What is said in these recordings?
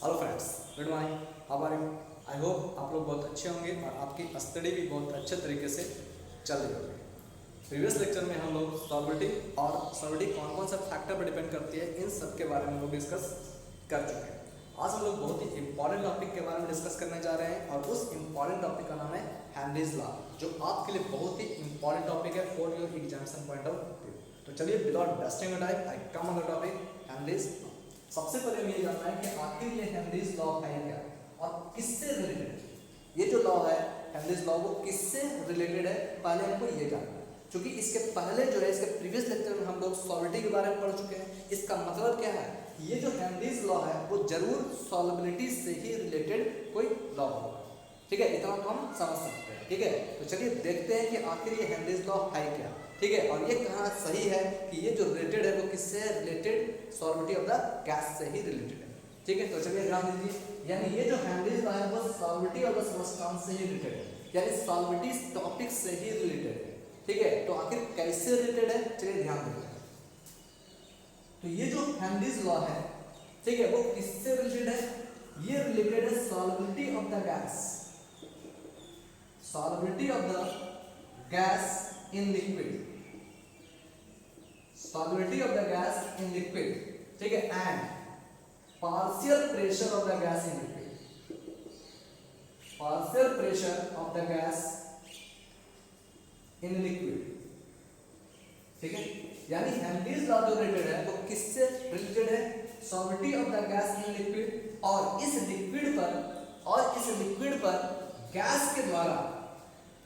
Hello friends, good morning, how are you. I hope आप लोग बहुत अच्छे होंगे और आपकी स्टडी भी बहुत अच्छे तरीके से चल रही होगी। प्रीवियस लेक्चर में हम लोग सॉल्विटी और सॉल्विटी कौन कौन सा फैक्टर पर डिपेंड करती है, इन सब के बारे में लोग डिस्कस कर चुके हैं। आज हम लोग बहुत ही इंपॉर्टेंट टॉपिक के बारे में डिस्कस करने जा रहे हैं और उस इंपॉर्टेंट टॉपिक का नाम है हेनरीज लॉ, जो आपके लिए बहुत ही इंपॉर्टेंट टॉपिक है for your examination point of view. तो चलिए without wasting time I come on the topic Henry's law. सबसे पहले हमें ये जानना है कि आखिर ये हेनरीज लॉ है क्या और किससे रिलेटेड है। ये जो लॉ है हेनरीज लॉ, वो किससे रिलेटेड है, पहले हमको ये जानना है। क्योंकि इसके पहले जो है, इसके प्रीवियस लेक्चर में हम लोग सॉल्विटी के बारे में पढ़ चुके हैं। इसका मतलब क्या है, ये जो हेनरीज लॉ है वो जरूर सॉल्विबिलिटी से ही रिलेटेड कोई लॉ होगा। ठीक है, इतना तो हम समझ सकते हैं। ठीक है, तो चलिए देखते हैं कि आखिर ये हेनरीज लॉ है क्या। ठीक है, और ये कहना सही है कि ये जो रिलेटेड है वो किससे रिलेटेड, सॉल्विटी ऑफ द गैस से ही रिलेटेड है। ठीक है, तो चलिए ध्यान दीजिए, यानी ये जो हेनरीज लॉ है वो सॉल्विटी ऑफ द सबस्टेंस से ही रिलेटेड है, यानी सॉल्विटी टॉपिक से ही रिलेटेड है। ठीक है, तो आखिर कैसे रिलेटेड है, चलिए ध्यान दीजिए। तो ये जो हेनरीज लॉ है, ठीक है, वो किससे रिलेटेड है, ये रिलेटेड है solubility of the gas, solubility of the gas in liquid, solubility of the gas in liquid, ठीक है, and partial pressure of the gas in liquid, partial pressure of the gas in liquid। ठीक है, यानी Henry's law जो related है वो किससे related है, solubility of the gas in liquid, और इस लिक्विड पर गैस के द्वारा,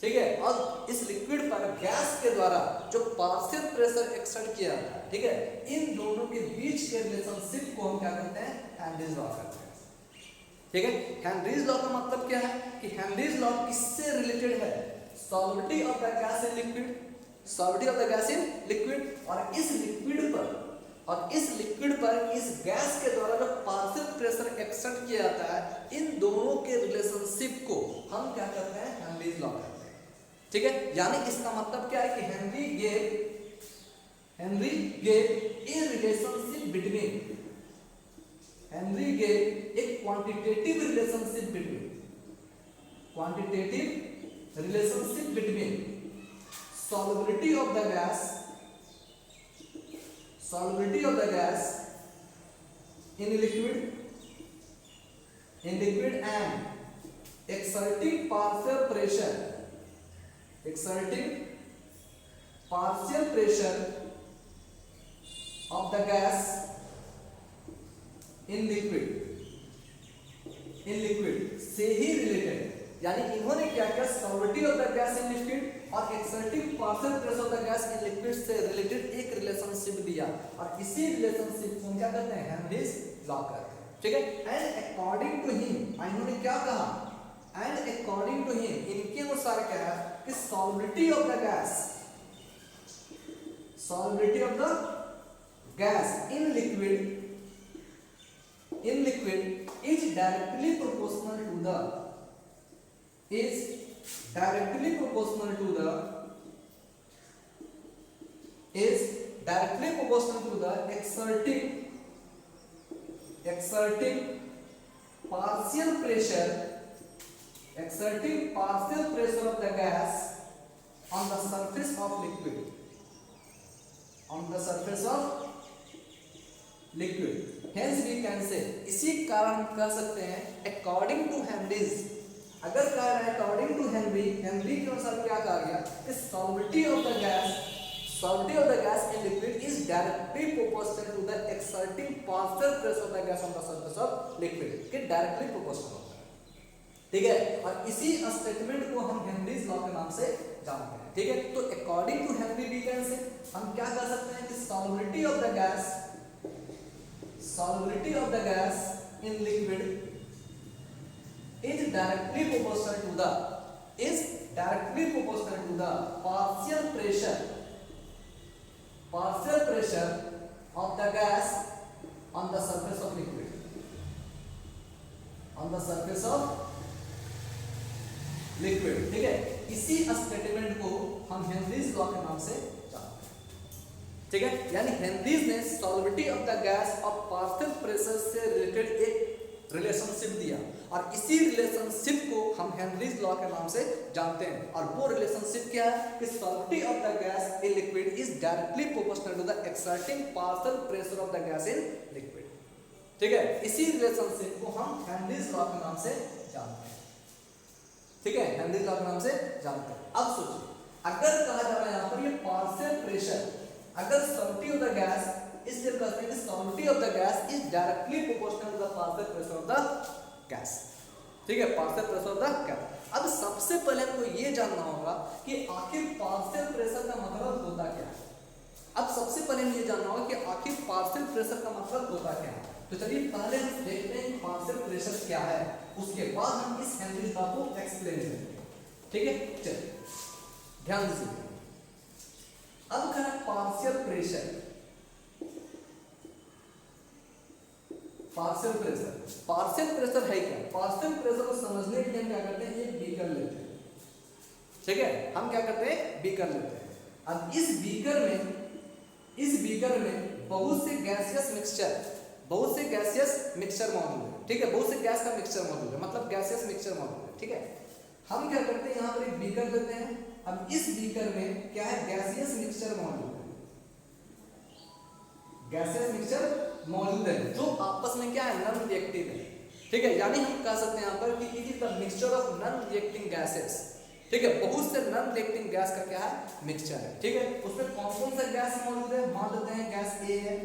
ठीक है, और इस लिक्विड पर गैस के द्वारा जो पार्शियल प्रेशर एक्सर्ट किया जाता है, ठीक है, इन दोनों के बीच के रिलेशनशिप को हम क्या कहते हैं, हेनरीज लॉ कहते हैं। ठीक है, हेनरीज लॉ का मतलब क्या है कि हेनरीज लॉ किससे रिलेटेड है, solubility of the gas in liquid, solubility of the gas in liquid, और इस लिक्विड पर इस गैस के द्वारा जो पार्शियल प्रेशर एक्सर्ट किया जाता है, इन दोनों के रिलेशनशिप को हम क्या कहते हैं, हेनरीज लॉ कहते हैं। ठीक है, यानी इसका मतलब क्या है कि Henry gave a relationship between, Henry gave एक quantitative relationship between solubility of the gas in liquid and exerting partial pressure of the gas in liquid से ही रिलेटेड, यानी इन्होंने क्या किया, solubility of the gas in liquid और exerting partial pressure of the gas in liquid से related एक relationship दिया, और इसी रिलेशनशिप को क्या कहते हैं, हेनरीज लॉ कहते हैं। ठीक है, एंड अकॉर्डिंग टू हिम, इन्होंने क्या कहा, एंड अकॉर्डिंग टू हिम, इनके अनुसार क्या है कि solubility of the gas in liquid is directly proportional to the exerting partial pressure of the gas on the surface of liquid, hence we can say, इसी कारण हम कह सकते हैं according to हेनरीज, अगर कह रहे हैं according to हेनरी के अनुसार क्या कहा गया कि solubility of the gas in liquid is directly proportional to the exerting partial pressure of the gas on the surface of liquid, कि directly proportional होता है। ठीक है, और इसी स्टेटमेंट को हम हेनरीज लॉ के नाम से जानते हैं। ठीक है, तो according to Henry we can say हम क्या कह सकते हैं कि solubility of the gas in liquid is directly proportional to the partial pressure of the gas on the surface of liquid, ठीक है, इसी स्टेटमेंट को हम हेनरीज लॉ के नाम से जानते हैं। ठीक है, यानी हेनरीज ने सॉल्विटी ऑफ द गैस और पार्शियल प्रेशर से रिलेटेड एक रिलेशनशिप दिया और इसी रिलेशनशिप को हम हेनरीज लॉ के नाम से जानते हैं। और वो रिलेशनशिप क्या है कि solubility of the gas in liquid is directly proportional to the exerting partial pressure of the gas in liquid. ठीक है, इसी रिलेशनशिप को हम हेनरीज लॉ के नाम से जानते हैं। ठीक है, हेनरीज लॉ के नाम से जानते हैं। अब सोचिए, अगर कहा जा रहा है यहाँ पर ये पार्शियल प्रेशर, अगर सॉल्विटी ऑफ द गैस, इसलिए कहते हैं कि solubility of the gas is directly proportional to the partial pressure of the gas. ठीक है, partial pressure of the gas. अब सबसे पहले हमको ये जानना होगा कि आखिर पार्शियल प्रेशर का मतलब होता क्या है। अब सबसे पहले हमें ये जानना होगा कि आखिर पार्शियल प्रेशर का मतलब होता क्या है। तो चलिए पहले हम देखते हैं पार्शियल प्रेशर क्या है, उसके बाद हम इस हेनरीज लॉ को एक्सप्लेन करेंगे। ठीक है, चलिए ध्यान दीजिए। अब क्या है partial pressure. Partial pressure, partial pressure है क्या? पार्शियल प्रेशर को समझने के लिए हम क्या करते हैं, एक बीकर लेते हैं। ठीक है, हम क्या करते हैं, बीकर लेते हैं। अब इस बीकर में बहुत से गैसियस मिक्सचर मौजूद है। ठीक है, बहुत से गैस का मिक्सचर मौजूद है, मतलब गैसियस मिक्सचर मौजूद है। ठीक है, हम क्या करते हैं, यहाँ पर एक बीकर लेते हैं। अब इस बीकर में क्या है, गैसियस मिक्सचर मौजूद है, गैसियस मिक्सचर मौजूद है जो आपस में क्या है, नॉन रिएक्टिव है। ठीक है, यानी हम कह सकते हैं यहाँ पर कि it is the mixture of non reacting gases. ठीक है, बहुत से नॉन रिएक्टिंग गैस का क्या है, मिक्सचर है। ठीक है, उसमें कौन कौन सा गैस मौजूद है, मान लेते हैं गैस ए है,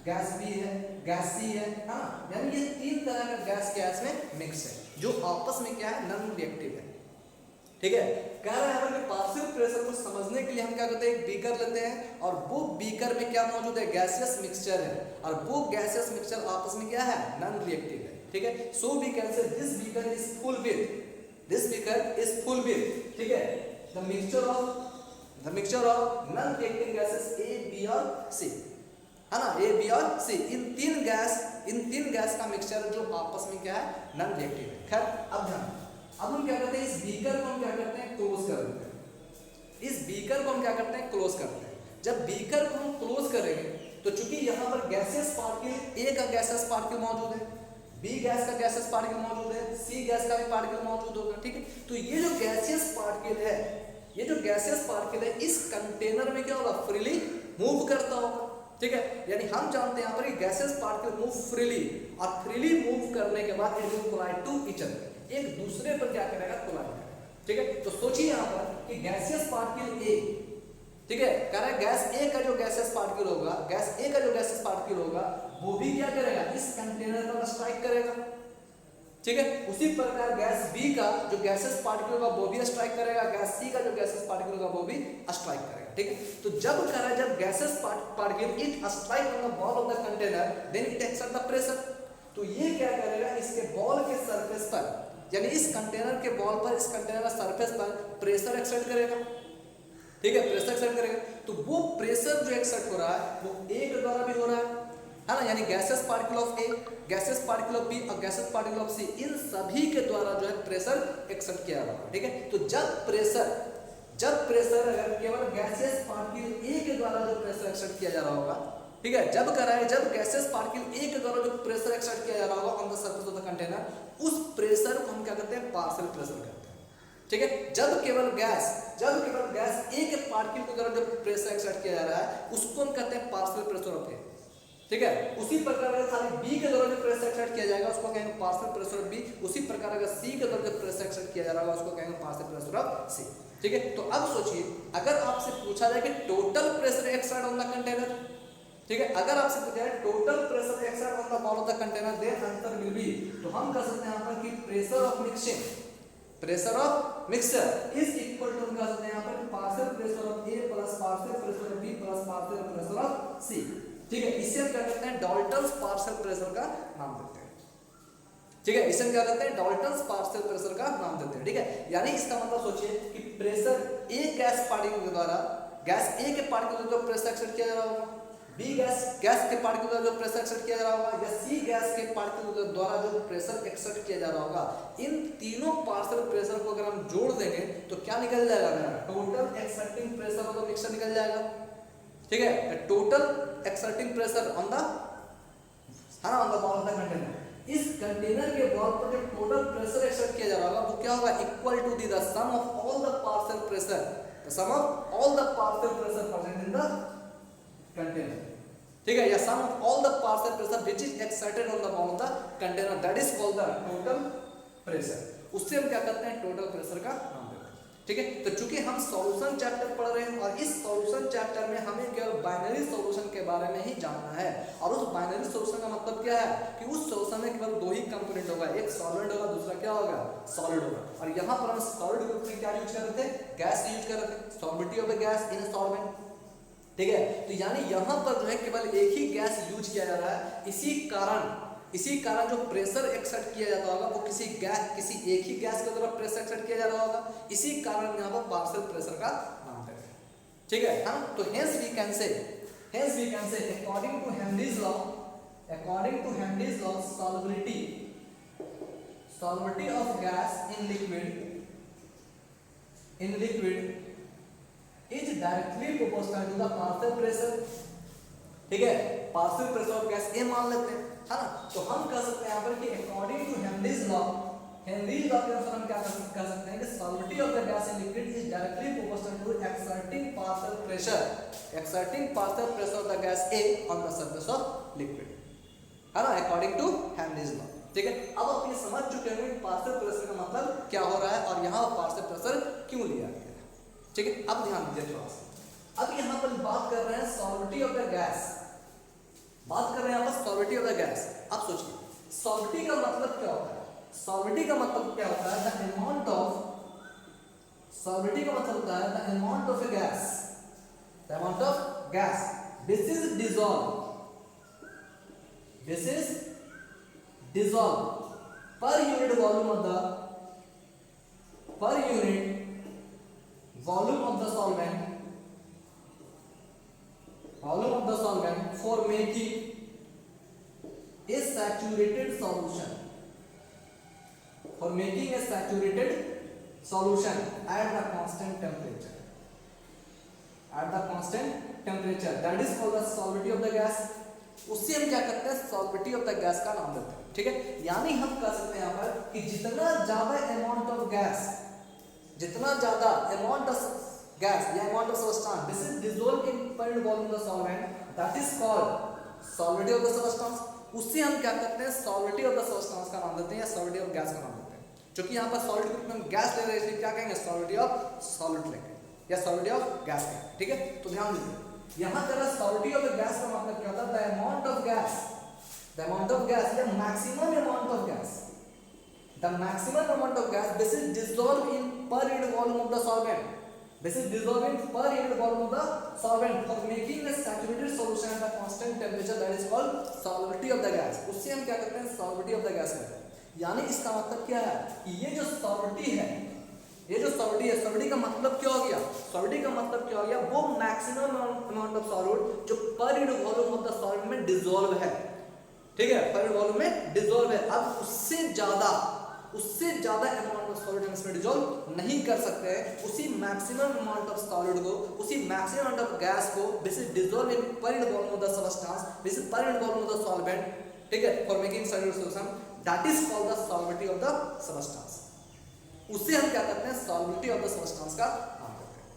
गैस बी है, गैस सी है, हाँ, यानी ये तीन तरह का गैस गैस में मिक्स है जो आपस में क्या है, नॉन रिएक्टिव है। ठीक है, कह रहा है कि पार्शियल प्रेशर को समझने के लिए हम क्या करते हैं, एक बीकर लेते हैं और वो बीकर में क्या मौजूद है, गैसियस मिक्सचर है और वो गैसियस मिक्सचर आपस में क्या है, नॉन रिएक्टिव है। ठीक है, so we can say this beaker is full with ठीक है, the mixture of non reacting gases A B और सी, है ना, ए बी और सी, इन तीन गैस का मिक्सचर जो आपस में क्या है, नॉन रिएक्टिव है। खैर, अब ध्यान, अब हम क्या करते हैं, इस बीकर को हम क्या करते हैं, क्लोज कर देते हैं। इस बीकर को हम क्या करते हैं, क्लोज करते हैं। जब बीकर को हम क्लोज करेंगे तो चूंकि यहाँ पर गैसियस पार्टिकल, ए का गैसियस पार्टिकल मौजूद है, बी गैस का गैसियस पार्टिकल मौजूद है, सी गैस का भी पार्टिकल मौजूद होगा। ठीक है, तो ये जो गैसियस पार्टिकल है, इस कंटेनर में क्या होगा, फ्रीली मूव करता होगा। ठीक है, यानी हम जानते हैं यहाँ पर गैसियस पार्टिकल मूव फ्रीली, और फ्रीली मूव करने के बाद it will collide to each other, एक दूसरे पर क्या करेगा, कोलाइड करेगा। ठीक है, तो सोचिए यहाँ पर कि गैसियस पार्टिकल ए, ठीक है, कह रहा है गैस ए का जो गैसियस पार्टिकल होगा, वो भी क्या करेगा, इस कंटेनर पर स्ट्राइक करेगा। ठीक है, उसी प्रकार गैस बी का जो गैसियस पार्टिकल होगा वो भी स्ट्राइक करेगा, गैस सी का जो गैसियस पार्टिकल होगा वो भी स्ट्राइक करेगा। ठीक है, तो जब gaseous particle it strike on the wall of the container, then it exert the pressure. तो ये क्या करेगा, इसके बॉल के सरफेस पर, यानी इस कंटेनर के बॉल पर, इस कंटेनर के सरफेस पर प्रेशर एक्सर्ट करेगा। ठीक है, प्रेशर एक्सर्ट करेगा, तो वो प्रेशर जो एक्सर्ट हो रहा है वो ए के द्वारा भी हो रहा है ना, यानी gaseous particle of A, gaseous particle of B और गैसियस पार्टिकल ऑफ सी, इन सभी के द्वारा जो है प्रेशर एक्सर्ट किया जा रहा है। ठीक है, तो जब प्रेशर अगर केवल गैसियस पार्टिकल ए के द्वारा जो प्रेशर एक्सर्ट किया जा रहा होगा, ठीक है, जब गैसियस पार्टिकल ए के द्वारा जो प्रेशर एक्सर्ट किया जा रहा होगा on the surface of the container, उस प्रेशर को हम क्या करते हैं, पार्शियल प्रेशर कहते हैं। ठीक है, जब केवल गैस ए के पार्टिकल के द्वारा जो प्रेशर एक्सर्ट किया जा रहा है उसको हम कहते हैं पार्शियल प्रेशर ऑफ ए। ठीक है, उसी प्रकार अगर खाली बी के द्वारा जो प्रेशर एक्सर्ट किया जाएगा उसको कहेंगे पार्शियल प्रेशर ऑफ बी। उसी प्रकार अगर सी के द्वारा जो प्रेशर एक्सर्ट किया जा रहा होगा उसको कहेंगे पार्शियल प्रेशर ऑफ सी। ठीक है, तो अब सोचिए, अगर आपसे पूछा जाए कि total pressure exert on the container, ठीक है, अगर आपसे पूछा जाए total pressure exert on the wall of the container, then answer will be, तो हम कह सकते हैं यहाँ पर कि pressure of mixture is equal to, हम कह सकते हैं यहाँ पर partial pressure of A plus partial pressure of B plus partial pressure of C. ठीक है, इसे हम क्या करते हैं, डाल्टन्स पार्शियल प्रेशर का नाम देते हैं। ठीक है, इसे हम क्या करते हैं, डाल्टन्स पार्शियल प्रेशर का नाम देते हैं। ठीक है, यानी इसका मतलब सोचिए कि प्रेशर ए गैस पार्टिकल के द्वारा, गैस ए के पार्टिकल जो प्रेशर एक्सर्ट किया जा रहा होगा, बी गैस के पार्टिकल द्वारा जो प्रेशर एक्सर्ट किया जा रहा होगा, या सी गैस के पार्टिकल द्वारा जो प्रेशर एक्सर्ट किया जा रहा होगा, इन तीनों पार्शियल प्रेशर को अगर हम जोड़ देंगे तो क्या निकल जाएगा, total exerting pressure of the mixture निकल जाएगा। ठीक है, total exerting pressure on the, है ना, on the wall of the container. इस कंटेनर के वॉल पर जो टोटल प्रेशर एक्सर्ट किया जा रहा होगा वो क्या होगा, equal to the sum of all the partial pressure, the sum of all the partial pressure present in the container, ठीक है, या sum of all the partial pressure which is exerted on the wall of the container, that is called the total pressure. उससे हम क्या करते हैं, total pressure का नाम देते हैं, ठीक है। तो चूंकि हम सॉल्यूशन चैप्टर पढ़ रहे हैं और इस सॉल्यूशन चैप्टर में हमें केवल बाइनरी सॉल्यूशन के बारे में ही जानना है, और उस बाइनरी सॉल्यूशन का मतलब क्या है कि उस सॉल्यूशन में केवल दो ही कंपोनेंट होगा, एक सॉलिड होगा, दूसरा क्या होगा, सॉलिड होगा। और यहाँ पर हम सॉलिड ग्रुप में क्या यूज कर रहे थे, गैस यूज कर रहे थे, solubility of the gas in solvent, ठीक है। तो यानी यहाँ पर जो है केवल एक ही गैस यूज किया जा रहा है, इसी कारण जो प्रेशर एक्सर्ट किया जाता होगा वो किसी एक ही गैस के द्वारा प्रेशर एक्सर्ट किया जा रहा होगा, इसी कारण यहाँ पर पार्शियल प्रेशर का नाम देते हैं, ठीक है हाँ। तो hence we can say according to Henry's law solubility of gas in liquid is directly proportional to the partial pressure, ठीक है। पार्शियल प्रेशर ऑफ गैस ए मान लेते हैं, है ना। तो हम कह सकते हैं यहाँ पर कि अकॉर्डिंग टू हेनरीज लॉ के अनुसार हम क्या कह सकते हैं कि solubility of the gas in liquid is directly proportional to exerting partial pressure of the gas A on the surface of liquid, है ना, अकॉर्डिंग टू हेनरीज लॉ, ठीक है। अब आप ये समझ चुके हैं कि पार्शियल प्रेशर का मतलब क्या हो रहा है और यहाँ पार्शियल प्रेशर क्यों लिया गया है, ठीक है। अब ध्यान दीजिए थोड़ा सा, अब यहाँ पर बात कर रहे हैं सॉल्बिलिटी ऑफ द गैस, बात कर रहे हैं यहाँ पर सॉल्बिलिटी ऑफ द गैस। अब सोचिए सॉल्बिलिटी का मतलब क्या होता है, सॉल्बिलिटी का मतलब क्या होता है, द अमाउंट ऑफ सॉल्बिलिटी का मतलब होता है the amount of A gas, the amount of gas this is dissolve पर unit volume of the solvent for making a saturated solution at the constant temperature that is called the solubility of the gas। उससे हम क्या करते हैं, सॉल्बिलिटी of the gas का नाम देते हैं, ठीक है। यानी हम कह सकते हैं यहाँ पर कि जितना ज्यादा अमाउंट ऑफ गैस या amount of substance this is dissolved in per unit volume of the solvent that is called solubility of the substance। उससे हम क्या करते हैं, solubility of the substance का नाम देते हैं या solubility of gas का नाम देते हैं। क्योंकि यहाँ पर solid ग्रुप में हम गैस ले रहे हैं, इसलिए क्या कहेंगे, solubility of solid लेंगे या solubility of gas कहेंगे, ठीक है। तो ध्यान दीजिए यहाँ पर solubility of the gas का मतलब क्या होता है, the amount of gas या maximum amount of gas, the maximum amount of gas this is dissolved in per unit volume of the solvent, this is dissolving per unit volume of the solvent for making a saturated solution at a constant temperature that is called solubility of the gas। उससे हम क्या करते हैं, solubility of the gas करते हैं। यानी इसका मतलब क्या है कि ये जो solubility है, solubility का मतलब क्या हो गया, solubility का मतलब क्या हो गया, वो मैक्सिमम अमाउंट ऑफ सॉल्यूट जो पर unit volume of the solvent में डिसॉल्व है, ठीक है, पर यूनिट वॉल्यूम में डिसॉल्व है। अब उससे ज्यादा अमाउंट ऑफ सॉलिड हम इसमें डिसॉल्व नहीं कर सकते हैं, उसी मैक्सिमम अमाउंट ऑफ सॉलिड को, उसी मैक्सिमम अमाउंट ऑफ गैस को this is dissolve in per unit volume of the substance, this is per unit volume of the solvent, ठीक है, for making solute solution that is called the solubility of the substance. उससे हम क्या करते हैं, सॉल्बिलिटी of the substance का नाम करते हैं,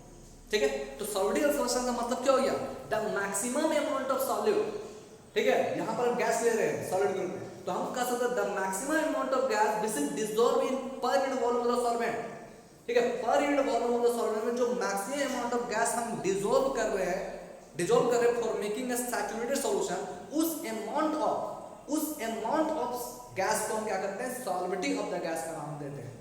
ठीक है। तो सॉल्बिलिटी ऑफ सबस्टेंस का मतलब क्या हो गया, the maximum amount of solute, ठीक है। यहाँ पर हम गैस ले रहे हैं सॉलिड ग्रुप में, तो हम कह सकते हैं the maximum amount of gas this is dissolve in per unit volume of the solvent, ठीक है। पर unit volume of the solvent में जो मैक्सिमम अमाउंट ऑफ गैस हम डिसॉल्व कर रहे हैं for making a saturated solution, उस अमाउंट ऑफ गैस को हम क्या करते हैं, सॉल्बिलिटी ऑफ द गैस का नाम देते हैं,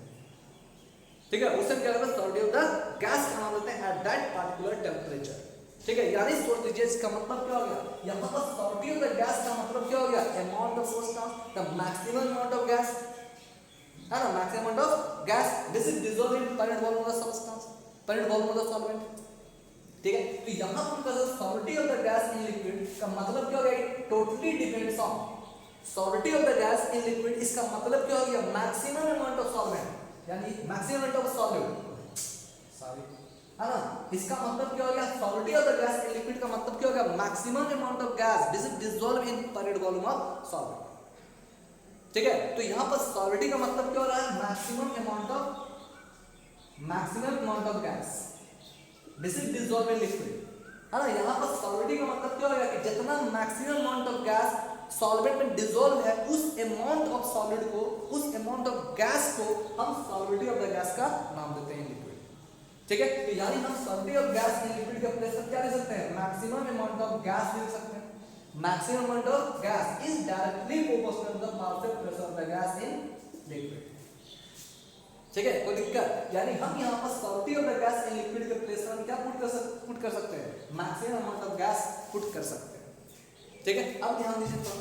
ठीक है। उससे हम क्या करते हैं, सॉल्बिलिटी ऑफ द गैस का नाम देते हैं एट दैट पार्टिकुलर टेंपरेचर, ठीक है। यानी सोच लीजिए इसका मतलब क्या हो गया, यहाँ पर सॉल्बिलिटी ऑफ द गैस का मतलब क्या हो गया, amount of substance, the maximum amount of gas, है ना, maximum amount of gas this is dissolved in per unit volume of the substance, per unit volume of the solvent, ठीक है। तो यहाँ पर हम solubility of the gas in liquid का मतलब क्या हो गया, totally depends on solubility of the gas in liquid, इसका मतलब क्या हो गया, मैक्सिमम अमाउंट ऑफ सॉल्वेंट यानी maximum amount of solute, sorry, है ना। इसका मतलब क्या हो गया, solubility of the gas in liquid का मतलब क्या हो गया, maximum amount of gas this is dissolve in per unit volume of solvent, ठीक है, तो यहाँ पर सॉलिडिटी का मतलब क्या हो रहा है, maximum amount of gas this is dissolve in liquid, है ना। यहाँ पर सॉलिडिटी का मतलब क्या होगा कि जितना maximum amount of gas solvent में डिसॉल्व है, उस अमाउंट ऑफ सॉलिड को, उस अमाउंट ऑफ गैस को हम सॉलिडिटी ऑफ द गैस का नाम देते हैं लिक्विड। ठीक है, तो यानी हम solidity of gas in liquid का प्लेस क्या लिख सकते हैं, मैक्सिमम अमाउंट ऑफ गैस लिख सकते हैं। Maximum amount of gas is directly proportional to the partial pressure of the gas in liquid. ठीक है, कोई दिक्कत, यानी हम यहाँ पर solidity of the gas in liquid के प्लेस पर क्या पुट कर सकते हैं, maximum amount of gas put कर सकते हैं। ठीक है, अब ध्यान दीजिए तो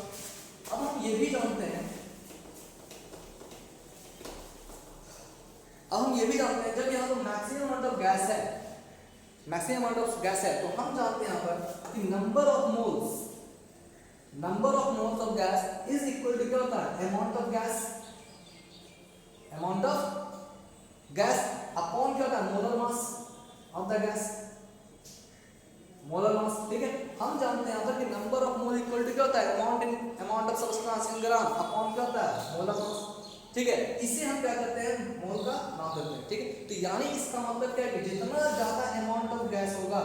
अब हम ये भी जानते हैं, जब यहाँ पर मैक्सिमम अमाउंट ऑफ गैस है, तो हम जानते हैं यहाँ पर कि number of moles of gas is equal to क्या होता है, अमाउंट ऑफ गैस अपॉन क्या होता है, molar mass of the gas, molar mass. ठीक है, हम जानते हैं यहाँ पर कि number of mole equal to क्या होता है, amount of substance in gram upon क्या होता है, मोलर मास। ठीक है, इससे हम क्या करते हैं, मोल का नाम देते हैं। ठीक है, तो यानी इसका मतलब क्या है कि जितना ज्यादा अमाउंट ऑफ गैस होगा,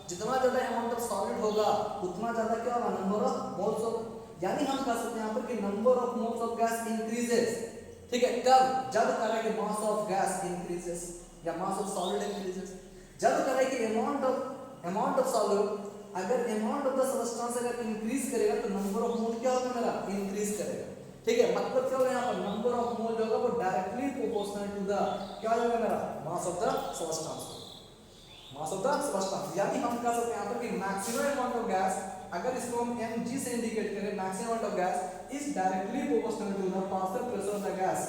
जितना ज्यादा अमाउंट ऑफ सॉलिड होगा, उतना ज्यादा क्या होगा, नंबर ऑफ मोल्स होगा। यानी हम कह सकते हैं यहाँ पर कि number of moles of gas increases. ठीक है, कब, जब करें कि मास ऑफ गैस इंक्रीजेस या मास ऑफ सॉलिड इंक्रीजेस। जब करें कि अमाउंट ऑफ सॉलिड, अगर अमाउंट ऑफ द सब्सटेंस अगर इंक्रीज करेगा तो नंबर ऑफ मोल क्या होगा मेरा, इंक्रीज करेगा। ठीक है, मतलब क्या होगा यहाँ पर, नंबर ऑफ मोल जो होगा वो डायरेक्टली प्रोपोर्शनल टू द क्या होगा मेरा, मास ऑफ द सब्सटेंस। यानी हम कह सकते हैं यहाँ पर कि मैक्सिमम अमाउंट ऑफ गैस, अगर इसको हम mg से इंडिकेट करें, maximum amount of gas is directly proportional to the partial pressure of the gas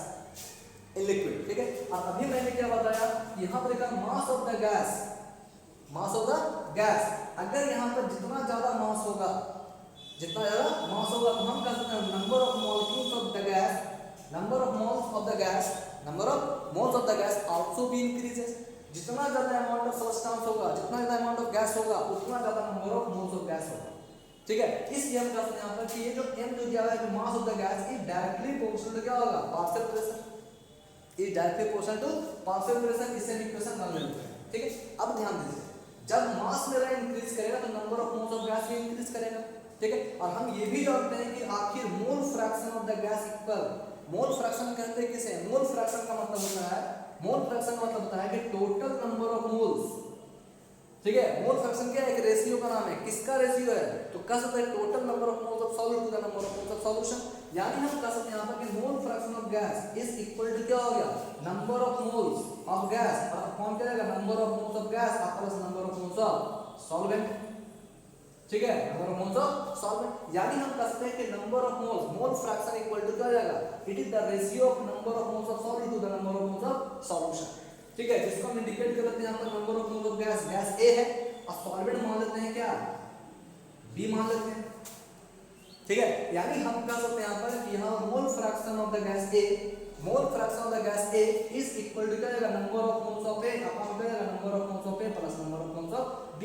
in liquid. ठीक है, और अभी मैंने क्या बताया, यहाँ पर लिखा मास ऑफ द गैस, अगर यहाँ पर जितना ज्यादा मास होगा, तो हम कह सकते हैं number of moles of the gas also be increases. जितना ज्यादा अमाउंट ऑफ सब्सटेंस होगा, जितना ज्यादा अमाउंट ऑफ गैस होगा, उतना ज्यादा number of moles of gas होगा। ठीक है, इसलिए हम कहते हैं यहाँ पर कि ये जो m जो दिया हुआ है, mass of the gas is directly proportional to क्या होगा, पार्शियल प्रेशर, इससे इक्वेशन बन लेते हैं। ठीक है, अब ध्यान दीजिए, जब मास मेरा इंक्रीज करेगा तो number of moles of gas भी इंक्रीज करेगा। ठीक है, और हम ये भी जानते हैं कि आखिर मोल fraction of the gas equal, mole fraction कहते हैं किसे, मोल फ्रैक्शन का मतलब होता है कि टोटल नंबर ऑफ मोल्स। ठीक है, मोल फ्रैक्शन क्या है, एक रेशियो का नाम है, किसका रेशियो है, तो कह सकते हैं total number of moles of solid to the number of moles of solution. यानी हम कह सकते हैं यहाँ पर कि mole fraction of gas is equal to क्या हो गया, number of moles of gas और अपॉन क्या रहेगा, number of moles of gas plus number of moles of solvent. ठीक है, number of moles of solvent, यानी हम कह सकते हैं कि number of moles, mole fraction equal to क्या हो जाएगा, it is the ratio of number of moles of solid to the number of moles of solution. ठीक है, जिसको हम इंडिकेट कर लेते हैं यहाँ पर number of moles of gas A है और सॉल्वेंट मान लेते हैं क्या, B मान लेते हैं। ठीक है, यानी हम कह सकते हैं यहाँ पर कि यहाँ mole fraction of the gas A is equal to क्या होगा, number of moles of A upon क्या होगा, number of moles of A plus number of moles of B।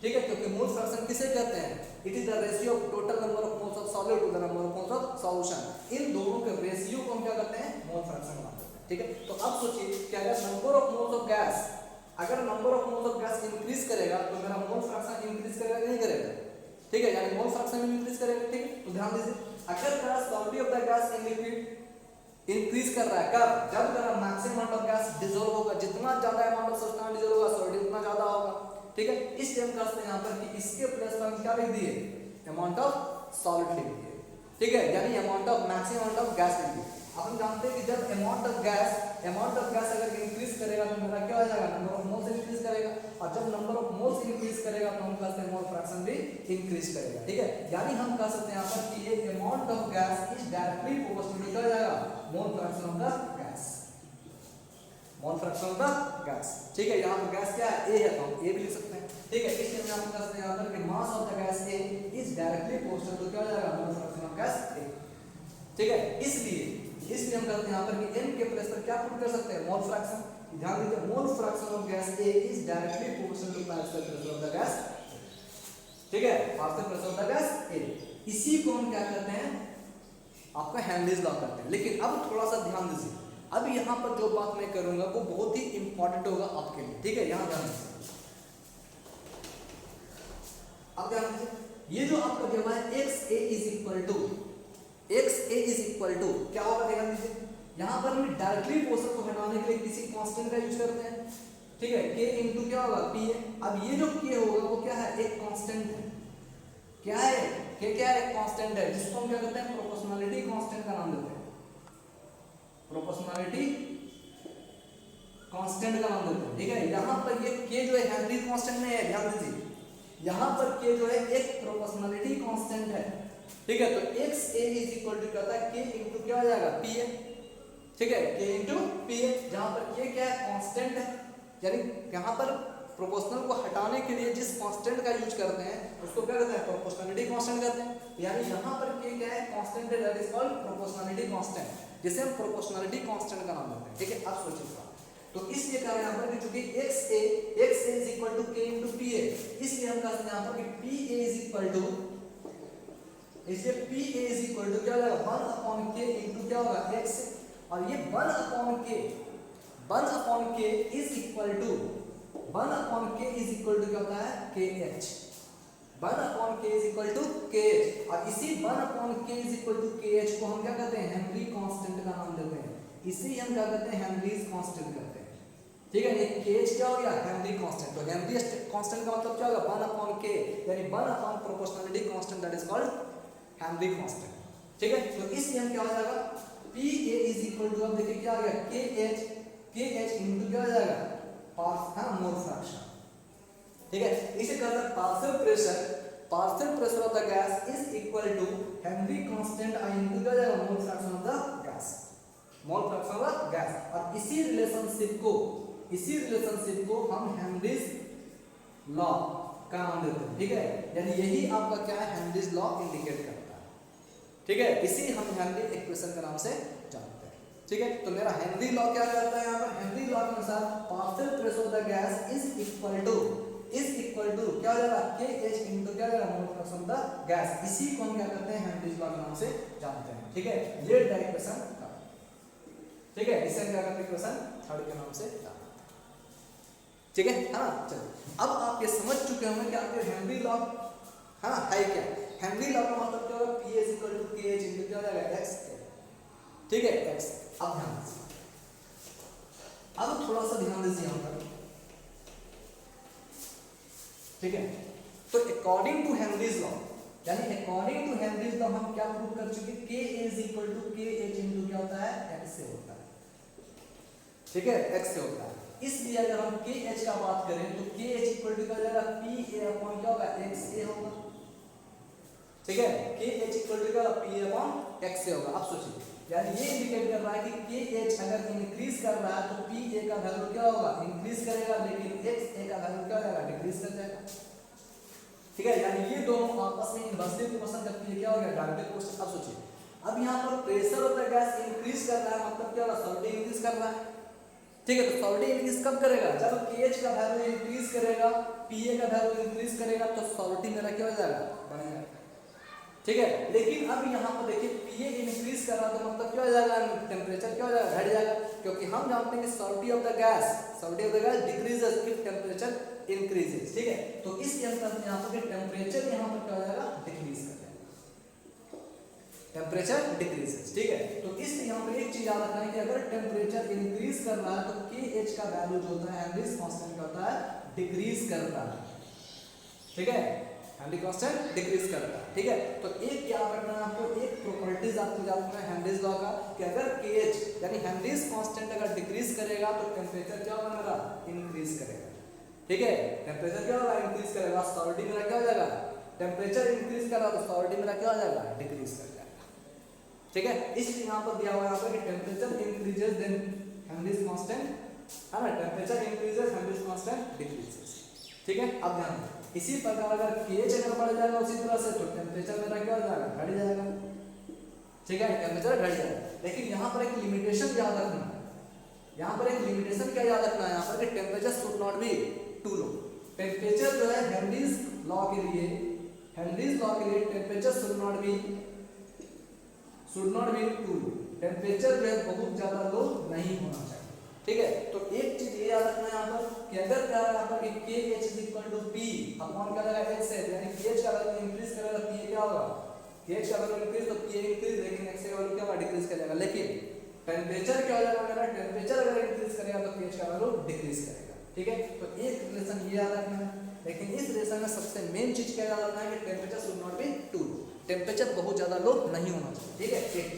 ठीक है, क्योंकि मोल फ्रैक्शन किसे कहते हैं, it is the ratio of total number of moles of solid to the number of moles of solution. इन दोनों के ratio को हम क्या करते हैं, मोल फ्रैक्शन मानते हैं। ठीक है, तो अब सोचिए कि अगर number of moles of gas increase करेगा तो मेरा मोल फ्रैक्शन इंक्रीज करेगा कि नहीं करेगा। ठीक है, यानी मोल फ्रैक्शन इंक्रीज करेगा। ठीक है, तो ध्यान दीजिए, अगर मेरा solidity of the gas in liquid increase कर रहा है, कब, जब मेरा maximum amount of gas dissolve होगा, जितना ज्यादा अमाउंट ऑफ सब्सटेंस डिसॉल्व होगा सॉलिडिटी उतना ज्यादा होगा। ठीक है, इसलिए हम कहते हैं यहाँ पर कि इसके प्लस पर हम क्या लिख दिए, अमाउंट ऑफ सॉलिड लिख दिए। ठीक है, यानी amount of maximum amount of gas लिख दिए। अब हम जानते हैं कि जब अमाउंट ऑफ गैस अगर इंक्रीज करेगा तो मेरा क्या हो जाएगा, नंबर ऑफ मोल्स इंक्रीज करेगा, और जब नंबर ऑफ मोल्स इंक्रीज करेगा तो हम कहते हैं मोल फ्रैक्शन भी इंक्रीज करेगा। ठीक है, यानी हम कह सकते हैं यहाँ पर कि ये amount of gas is directly proportional to क्या हो जाएगा, mole fraction of the gas. ठीक है, यहाँ पर गैस क्या है, A है, तो हम A भी लिख सकते हैं। ठीक है, इसलिए हम यहाँ पर कहते हैं यहाँ पर कि mass of the gas A is directly proportional to क्या हो जाएगा, mole fraction of gas A। ठीक है, इसलिए हम कहते हैं यहाँ पर कि m के प्लेस पर क्या पुट कर सकते हैं, मोल फ्रैक्शन। ध्यान दीजिए, mole fraction of gas A is directly proportional to partial pressure of the gas. ठीक है, partial pressure of the gas A। इसी को हम क्या कहते हैं, आपका हेनरीज लॉ करते हैं। लेकिन अब थोड़ा सा ध्यान दीजिए, अब यहाँ पर जो बात मैं करूंगा वो बहुत ही इंपॉर्टेंट होगा आपके लिए, ठीक है। यहाँ ध्यान दीजिए, अब ध्यान दीजिए, ये जो आपका दिया हुआ है X A is equal to क्या होगा, ध्यान दीजिए, यहाँ पर हम डायरेक्टली पोर्शन को हटाने के लिए किसी कांस्टेंट का यूज करते हैं, ठीक है। के इनटू क्या होगा, पी ए। अब ये जो के होगा वो क्या है, एक कांस्टेंट है। क्या है, के क्या है, कांस्टेंट है, जिसको हम क्या कहते हैं, प्रोपोर्शनलिटी कांस्टेंट का नाम देते हैं, प्रोपोर्शनलिटी कांस्टेंट का नाम देते हैं, ठीक है। यहाँ पर ये के जो है हेनरी कांस्टेंट नहीं है, ध्यान दीजिए, यहाँ पर के जो है एक प्रोपोर्शनलिटी कांस्टेंट है, ठीक है। तो X A is equal to क्या होता है, के इनटू क्या हो जाएगा, पी ए, ठीक है, के इनटू पी ए, जहाँ पर के क्या है, कांस्टेंट है, यानी यहाँ पर प्रोपोर्शनल को हटाने के लिए जिस कांस्टेंट का यूज करते हैं उसको क्या कहते हैं, प्रोपोर्शनलिटी कांस्टेंट कहते हैं। यानी यहाँ पर के क्या है, कांस्टेंट है, that is called proportionality constant, जिसे हम प्रोपोर्शनलिटी कांस्टेंट का नाम देते हैं, ठीक है। अब सोचिए, तो इसलिए कहा यहाँ पर कि चूंकि X A is equal to K into P A, इसलिए हम कहते हैं यहाँ पर कि P A is equal to, इसलिए P A is equal to क्या हो जाएगा, 1 अपॉन के इनटू क्या होगा, एक्स, और ये 1 अपॉन के इज इक्वल टू 1 अपॉन के इज इक्वल टू क्या होता है, के एच, 1 अपॉन के इज इक्वल टू के एच, और इसी 1 अपॉन के इज इक्वल टू के एच को हम क्या कहते हैं, हेनरी कांस्टेंट का नाम देते हैं, इसी हम क्या कहते हैं, हेनरीज कांस्टेंट कहते हैं, ठीक है। ये के एच क्या हो गया, हेनरी कांस्टेंट। तो हेनरी कांस्टेंट का मतलब क्या होगा, 1 अपॉन के, यानी 1 upon proportionality constant, that is called Henry constant, ठीक है। तो इसलिए हम क्या हो जाएगा, P A is equal to, अब देखिए क्या आ गया, के एच इनटू क्या हो जाएगा, मोल फ्रैक्शन, ठीक है। इसे कहते हैं partial pressure of the gas is equal to Henry constant I into क्या हो जाएगा, mole fraction of the gas, mole fraction of the gas. और इसी रिलेशनशिप को हम हेनरीज लॉ का नाम देते हैं, ठीक है। यानी यही आपका क्या है, हेनरीज लॉ इंडिकेट करता है, ठीक है। इसी हम हेनरी इक्वेशन के नाम से जानते हैं, ठीक है। तो मेरा हेनरी लॉ क्या रहता है, यहाँ पर हेनरी लॉ के अनुसार partial pressure of the gas is equal to क्या हो जाएगा, के एच इनटू क्या हो जाएगा, mole fraction of the gas. इसी को हम क्या करते हैं, हेनरीज लॉ के नाम से जानते हैं, ठीक है। ये इक्वेशन, ठीक है, इसे हम क्या करते हैं, इक्वेशन 3 के नाम से जानते हैं, ठीक है ना। चलिए, अब आप ये समझ चुके होंगे कि आपके हेनरी लॉ है क्या। हेनरी लॉ का मतलब क्या होगा, P इज इक्वल टू के एच इनटू क्या हो जाएगा, x, ठीक है, x। अब ध्यान दीजिए, अब थोड़ा सा ध्यान दीजिए यहाँ पर, ठीक है। तो अकॉर्डिंग टू हेनरीज लॉ, यानी अकॉर्डिंग टू हेनरीज लॉ हम क्या प्रूव कर चुके, के इज इक्वल टू के एच इनटू क्या होता है, x से होता है, ठीक है, x से होता है। इसलिए अगर हम के एच का बात करें तो के एच इक्वल टू क्या हो जाएगा, पी ए अपॉन क्या होगा, एक्स ए होगा, ठीक है। के एच इक्वल टू क्या होगा, पी ए अपॉन एक्स ए होगा। अब सोचिए, यानी ये इंडिकेट कर रहा है कि के एच अगर इंक्रीज कर रहा है तो पी ए का वैल्यू क्या होगा, इंक्रीज करेगा, लेकिन एक्स ए का वैल्यू क्या हो जाएगा, डिक्रीज कर जाएगा, ठीक है। यानी ये दोनों आपस में इनवर्सली प्रोपोर्शनल करती है, क्या हो गया, डायरेक्ट क्वेश्चन। अब सोचिए, अब यहाँ पर pressure of the gas increase कर रहा है, मतलब क्या होगा, सॉलिड इंक्रीज कर रहा है, ठीक है। तो सॉलिड इंक्रीज कब करेगा, जब केएच का वैल्यू इंक्रीज करेगा, पीए का वैल्यू इंक्रीज करेगा, तो सॉलिड मेरा क्या हो जाएगा, बढ़ेगा, ठीक है। लेकिन अब यहाँ पर देखिए, पीए इंक्रीज कर रहा, तो मतलब क्या हो जाएगा, टेम्परेचर क्या हो जाएगा, घट जाएगा, क्योंकि हम जानते हैं कि solidity of the gas decreases if temperature increases, ठीक है। तो इस यहाँ पर टेम्परेचर यहाँ पर क्या हो जाएगा, डिक्रीज कर जाएगा, टेम्परेचर डिक्रीजेस, ठीक है। तो इसलिए यहाँ पर एक चीज याद रखना है कि अगर टेम्परेचर इंक्रीज कर रहा है तो केएच का वैल्यू जो होता है, हेनरीज कांस्टेंट का होता है, डिक्रीज करता है, ठीक है, हेनरी कांस्टेंट डिक्रीज करता है, ठीक है। तो एक क्या रखना है आपको, एक प्रॉपर्टीज आपको याद रखना है हेनरीज लॉ का, कि अगर केएच यानी हेनरीज कांस्टेंट अगर डिक्रीज करेगा तो टेम्परेचर क्या होगा, मेरा इंक्रीज करेगा, ठीक है। टेम्परेचर क्या होगा, इंक्रीज करेगा, सॉलिडिटी मेरा क्या हो जाएगा, टेम्परेचर इंक्रीज कर रहा तो सॉलिडिटी मेरा क्या हो जाएगा, डिक्रीज कर जाएगा, ठीक है। इसलिए यहाँ पर दिया हुआ है यहाँ पर कि temperature increases then Henry's constant, है ना, temperature increases Henry's constant decreases, ठीक है। अब ध्यान दें, इसी प्रकार अगर pH अगर बढ़ जाएगा उसी तरह से तो टेम्परेचर मेरा क्या हो जाएगा, घट जाएगा, ठीक है, टेम्परेचर घट जाएगा। लेकिन यहाँ पर एक लिमिटेशन याद रखना है, यहाँ पर एक लिमिटेशन क्या याद रखना है, यहाँ पर कि temperature should not be too low. Temperature जो है हेनरीज लॉ के लिए temperature should should not be too low, temperature जो है बहुत ज्यादा लो नहीं होना चाहिए। ठीक है, तो एक चीज ये याद रखना है यहाँ पर कि अगर क्या है यहाँ पर कि KH is equal to P upon क्या रहेगा X है, यानी KH का वैल्यू इंक्रीज करेगा PA क्या होगा, KH का वैल्यू इंक्रीज तो PA इंक्रीज, लेकिन X का वैल्यू क्या होगा, डिक्रीज कर जाएगा। लेकिन टेम्परेचर क्या हो जाएगा मेरा, टेम्परेचर अगर इंक्रीज करेगा तो pH का वैल्यू डिक्रीज करेगा। ठीक है, तो एक रिलेशन ये याद रखना है, लेकिन इस रिलेशन में सबसे मेन चीज क्या याद रखना है कि temperature should not be too low, temperature बहुत ज्यादा लो नहीं होना चाहिए। ठीक है, एक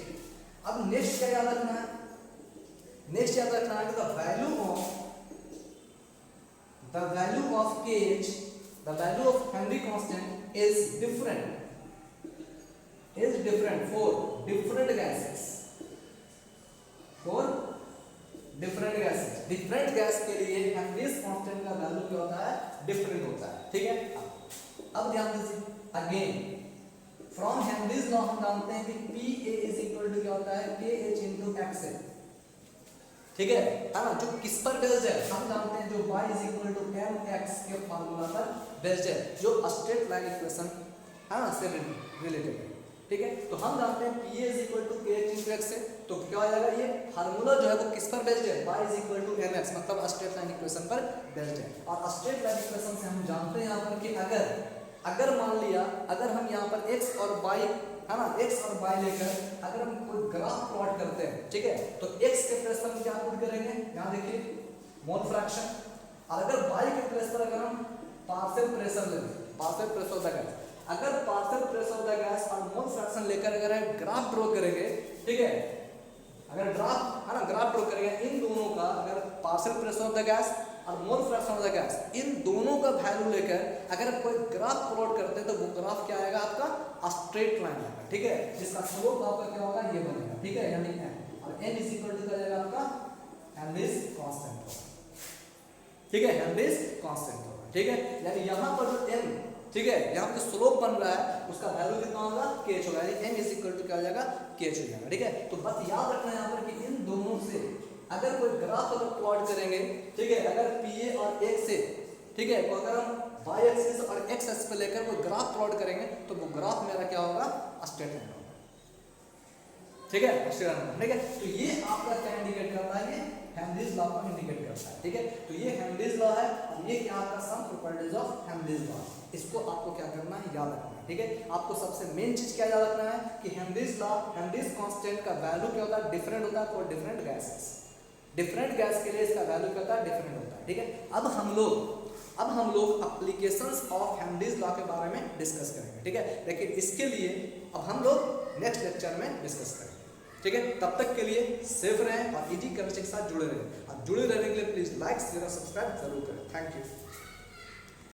अब नेक्स्ट क्या याद रखना है, नेक्स्ट याद रखना है कि the value of KH, the value of Henry constant is different for different gases, for different gases, different gas के लिए हेनरीज कांस्टेंट का वैल्यू क्या होता है, डिफरेंट होता है। ठीक है, अब ध्यान दीजिए अगेन फ्रॉम हेनरीज लॉ हम जानते हैं कि PA इज इक्वल टू क्या होता है, KH इनटू XA। ठीक है ना, जो किस पर बेस्ड है हम जानते हैं, जो y is equal to mx के फार्मूला पर बेस्ड है, जो स्ट्रेट लाइन इक्वेशन है ना से रिलेटेड है। ठीक है, तो हम जानते हैं PA is equal to KH into x है, तो क्या हो जाएगा, ये फार्मूला जो है वो किस पर बेस्ड है, y is equal to mx, मतलब स्ट्रेट लाइन इक्वेशन पर बेस्ड है। और स्ट्रेट लाइन इक्वेशन से हम जानते हैं यहाँ पर कि अगर मान लिया अगर हम यहाँ पर x और y है ना, x और y लेकर अगर हम कोई ग्राफ प्लॉट करते हैं, ठीक है, तो x के प्लेस पर हम क्या पुट करेंगे, यहाँ देखिए मोल फ्रैक्शन, और अगर y के प्लेस पर अगर हम पार्शियल प्रेशर लेंगे, partial pressure of the gas, अगर partial pressure of the gas और मोल फ्रैक्शन लेकर अगर हम ग्राफ ड्रॉ करेंगे, ठीक है, अगर ग्राफ है ना, ग्राफ ड्रॉ करेंगे इन दोनों का, अगर partial pressure of the gas और mole fraction of the gas, इन दोनों का वैल्यू लेकर अगर कोई ग्राफ प्लॉट करते हैं तो वो ग्राफ क्या आएगा आपका, स्ट्रेट लाइन आएगा। ठीक है, जिसका स्लोप आपका क्या होगा, ये बनेगा। ठीक है, यानी m, और m इज इक्वल टू क्या जाएगा आपका, हेनरीज कांस्टेंट होगा। ठीक है, हेनरीज कांस्टेंट होगा। ठीक है, यानी यहाँ पर जो m, ठीक है, यहाँ पे स्लोप बन रहा है उसका वैल्यू कितना होगा, KH होगा, यानी m इज इक्वल टू क्या हो जाएगा, KH हो जाएगा। ठीक है, तो बस याद रखना है यहाँ पर कि इन दोनों से अगर कोई ग्राफ अगर प्लॉट करेंगे, ठीक है, अगर PA और x से, ठीक है, तो अगर हम y एक्सिस और x एक्सिस पे लेकर कोई ग्राफ प्लॉट करेंगे तो वो ग्राफ मेरा क्या होगा, स्ट्रेट लाइन होगा। ठीक है, स्ट्रेट लाइन। ठीक है, तो ये आपका क्या इंडिकेट करता है, ये हेनरीज लॉ को इंडिकेट करता है। ठीक है, तो ये हेनरीज लॉ है और ये क्या आपका some properties of Henry's law, इसको आपको क्या करना है, याद रखना है। ठीक है, आपको सबसे मेन चीज क्या याद रखना है कि हेनरीज लॉ, हेनरीज कांस्टेंट का वैल्यू क्या होता है, डिफरेंट होता है for different gases, different gas के लिए इसका वैल्यू क्या होता है, डिफरेंट होता है। ठीक है, अब हम लोग एप्लीकेशंस ऑफ हेनरीज लॉ के बारे में डिस्कस करेंगे। ठीक है, लेकिन इसके लिए अब हम लोग नेक्स्ट लेक्चर में डिस्कस करेंगे। ठीक है, तब तक के लिए सेफ रहें और इजी केमिस्ट्री के साथ जुड़े रहें। और जुड़े रहने के लिए प्लीज लाइक शेयर और सब्सक्राइब जरूर करें। Thank you.